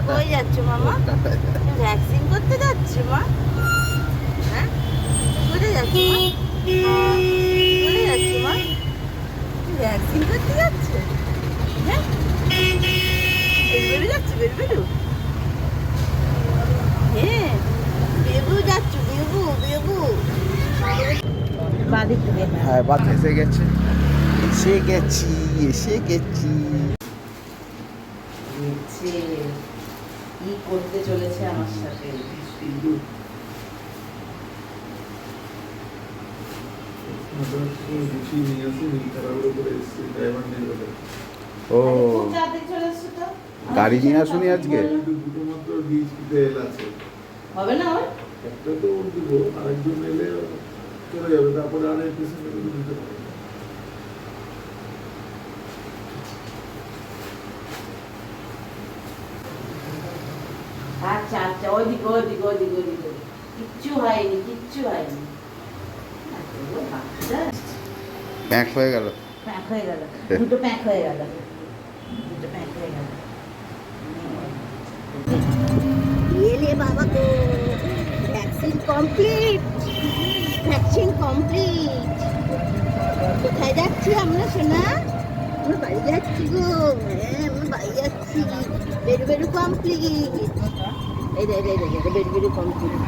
কই যাচ্ছ মামা? ভ্যাকসিন করতে যাচ্ছ মা? হ্যাঁ, কোথায় যাচ্ছ মা? কোথায় যাচ্ছ মা? ভ্যাকসিন করতে যাচ্ছ? হ্যাঁ, বেরু যাচ্ছ, বেরু। হ্যাঁ, বেবু যাচ্ছ, বেবু। বাদিক থেকে। হ্যাঁ, বাদ এসে গেছে। এসে গেছি। কি করতে চলেছে আমার সাথে? ও, গাড়ি নিয়ে আসুনি আজকে? হবে না আমার? একটা তো দিব, আরেকজন এলে চলে যাবে, তারপরে আরেক পেছনে দিতে পারবে। আচ্ছা, ওইদিকে। কিচ্ছু হয়নি। প্যাক হয়ে গেল। দুটো প্যাক হয়ে গেল। এলে বাবা তো ভ্যাকসিন কমপ্লিট। কোথায় যাচ্ছি আমরা সোনা? আমরা বাড়ি যাচ্ছি গো। হ্যাঁ, আমরা বাড়ি যাচ্ছি। বেরু কমপ্লিট। এই বেরু কমপ্লিট।